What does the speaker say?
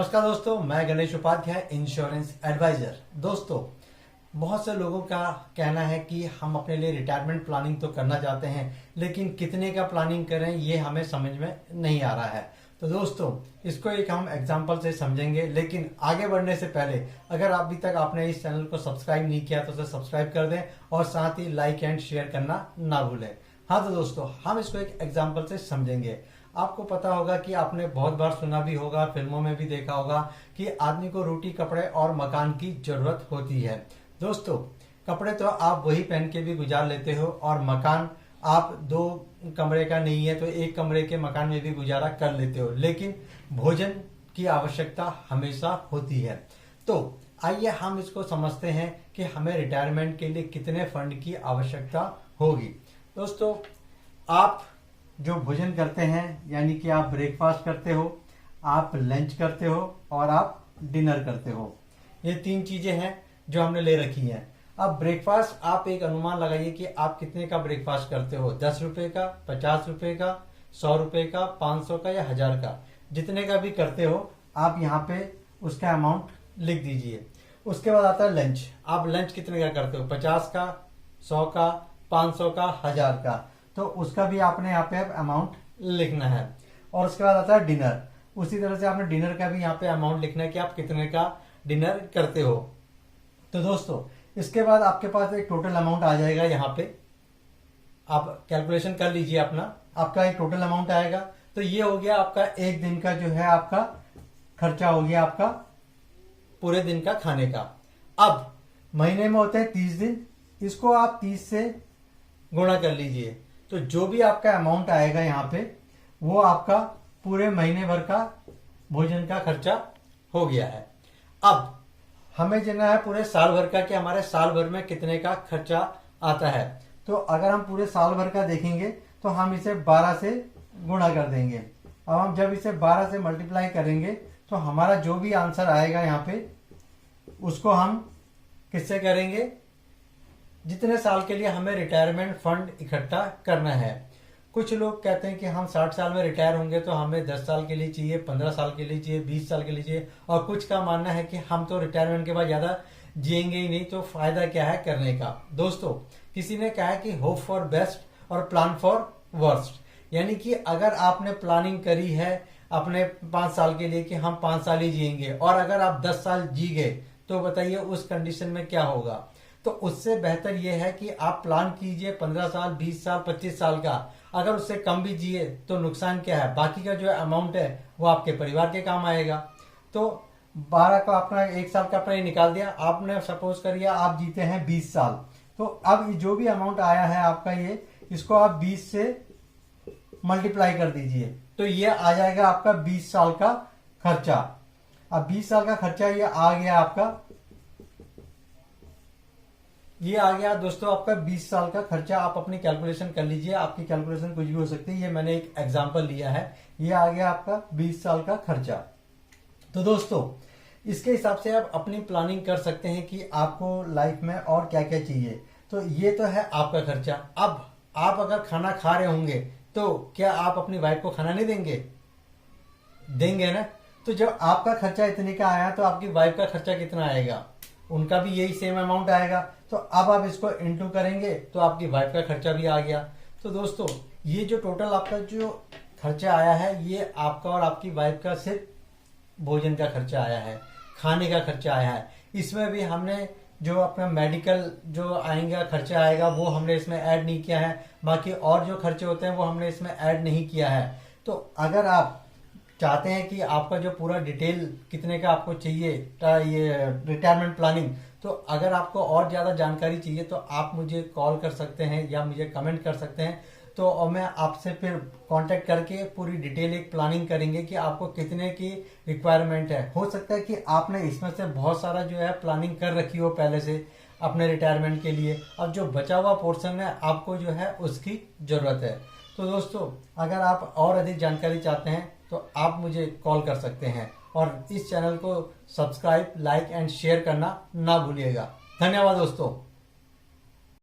नमस्कार दोस्तों, मैं गणेश उपाध्याय, इंश्योरेंस एडवाइजर। दोस्तों, बहुत से लोगों का कहना है कि हम अपने लिए रिटायरमेंट प्लानिंग तो करना चाहते हैं, लेकिन कितने का प्लानिंग करें ये हमें समझ में नहीं आ रहा है। तो दोस्तों, इसको एक हम एग्जांपल से समझेंगे, लेकिन आगे बढ़ने से पहले अगर अभी तक आपने इस चैनल को सब्सक्राइब नहीं किया तो उसे सब्सक्राइब कर दें और साथ ही लाइक एंड शेयर करना ना भूलें। हाँ तो दोस्तों, हम इसको एक एग्जाम्पल से समझेंगे। आपको पता होगा कि आपने बहुत बार सुना भी होगा, फिल्मों में भी देखा होगा कि आदमी को रोटी, कपड़े और मकान की जरूरत होती है। दोस्तों, कपड़े तो आप वही पहन के भी गुजार लेते हो और मकान आप 2 कमरे का नहीं है तो 1 कमरे के मकान में भी गुजारा कर लेते हो, लेकिन भोजन की आवश्यकता हमेशा होती है। तो आइए हम इसको समझते हैं कि हमें रिटायरमेंट के लिए कितने फंड की आवश्यकता होगी। दोस्तों, आप जो भोजन करते हैं, यानी कि आप ब्रेकफास्ट करते हो, आप लंच करते हो और आप डिनर करते हो, ये 3 चीजें हैं जो हमने ले रखी हैं। अब ब्रेकफास्ट आप एक अनुमान लगाइए कि आप कितने का ब्रेकफास्ट करते हो। 10 रुपए का, 50 रुपए का, 100 रुपए का, 500 का या 1000 का, जितने का भी करते हो आप यहाँ पे उसका अमाउंट लिख दीजिए। उसके बाद आता है लंच। आप लंच कितने का करते हो, 50 का, 100 का, 500 का, 1000 का, तो उसका भी आपने यहाँ पे अमाउंट लिखना है। और उसके बाद आता है डिनर। उसी तरह से आपने डिनर का भी यहाँ पे अमाउंट लिखना है कि आप कितने का डिनर करते हो। तो दोस्तों, इसके बाद आपके पास एक टोटल अमाउंट आ जाएगा। यहाँ पे आप कैलकुलेशन कर लीजिए अपना, आपका एक टोटल अमाउंट आएगा। तो ये हो गया आपका एक दिन का जो है आपका खर्चा हो गया, आपका पूरे दिन का खाने का। अब महीने में होते हैं 30 दिन, इसको आप 30 से गुणा कर लीजिए, तो जो भी आपका अमाउंट आएगा यहाँ पे वो आपका पूरे महीने भर का भोजन का खर्चा हो गया है। अब हमें जानना है पूरे साल भर का कि हमारे साल भर में कितने का खर्चा आता है। तो अगर हम पूरे साल भर का देखेंगे तो हम इसे 12 से गुणा कर देंगे। अब हम जब इसे 12 से मल्टीप्लाई करेंगे तो हमारा जो भी आंसर आएगा यहाँ पे उसको हम किससे करेंगे, जितने साल के लिए हमें रिटायरमेंट फंड इकट्ठा करना है। कुछ लोग कहते हैं कि हम 60 साल में रिटायर होंगे तो हमें 10 साल के लिए चाहिए, 15 साल के लिए चाहिए, 20 साल के लिए चाहिए, और कुछ का मानना है कि हम तो रिटायरमेंट के बाद ज्यादा जिएंगे ही नहीं, तो फायदा क्या है करने का। दोस्तों, किसी ने कहा है कि होप फॉर बेस्ट और प्लान फॉर वर्स्ट, यानी कि अगर आपने प्लानिंग करी है अपने 5 साल के लिए कि हम 5 साल ही जिएंगे, और अगर आप 10 साल जी गए तो बताइए उस कंडीशन में क्या होगा। तो उससे बेहतर यह है कि आप प्लान कीजिए 15 साल, 20 साल, 25 साल का। अगर उससे कम भी जिए तो नुकसान क्या है, बाकी का जो अमाउंट है वो आपके परिवार के काम आएगा। तो 12 का अपना 1 साल का अपना ये निकाल दिया। आपने सपोज करिए आप जीते हैं 20 साल, तो अब जो भी अमाउंट आया है आपका ये, इसको आप 20 से मल्टीप्लाई कर दीजिए, तो ये आ जाएगा आपका 20 साल का खर्चा। अब 20 साल का खर्चा ये आ गया आपका, ये आ गया दोस्तों आपका 20 साल का खर्चा। आप अपनी कैलकुलेशन कर लीजिए, आपकी कैलकुलेशन कुछ भी हो सकती है, ये मैंने एक एग्जांपल लिया है। ये आ गया आपका 20 साल का खर्चा। तो दोस्तों, इसके हिसाब से आप अपनी प्लानिंग कर सकते हैं कि आपको लाइफ में और क्या क्या चाहिए। तो ये तो है आपका खर्चा। अब आप अगर खाना खा रहे होंगे तो क्या आप अपनी वाइफ को खाना नहीं देंगे, देंगे ना। तो जब आपका खर्चा इतने का आया तो आपकी वाइफ का खर्चा कितना आएगा, उनका भी यही सेम अमाउंट आएगा। तो अब आप इसको इनटू करेंगे तो आपकी वाइफ का खर्चा भी आ गया। तो दोस्तों, ये जो टोटल आपका जो खर्चा आया है ये आपका और आपकी वाइफ का सिर्फ भोजन का खर्चा आया है, खाने का खर्चा आया है। इसमें भी हमने जो अपना मेडिकल जो आएगा खर्चा आएगा वो हमने इसमें ऐड नहीं किया है, बाकी और जो खर्चे होते हैं वो हमने इसमें ऐड नहीं किया है। तो अगर आप चाहते हैं कि आपका जो पूरा डिटेल कितने का आपको चाहिए ये रिटायरमेंट प्लानिंग, तो अगर आपको और ज्यादा जानकारी चाहिए तो आप मुझे कॉल कर सकते हैं या मुझे कमेंट कर सकते हैं। तो और मैं आपसे फिर कांटेक्ट करके पूरी डिटेल एक प्लानिंग करेंगे कि आपको कितने की रिक्वायरमेंट है। हो सकता है कि आपने इसमें से बहुत सारा जो है प्लानिंग कर रखी हो पहले से अपने रिटायरमेंट के लिए, अब जो बचा हुआ पोर्शन है आपको जो है उसकी जरूरत है। तो दोस्तों, अगर आप और अधिक जानकारी चाहते हैं तो आप मुझे कॉल कर सकते हैं, और इस चैनल को सब्सक्राइब, लाइक एंड शेयर करना ना भूलिएगा। धन्यवाद दोस्तों।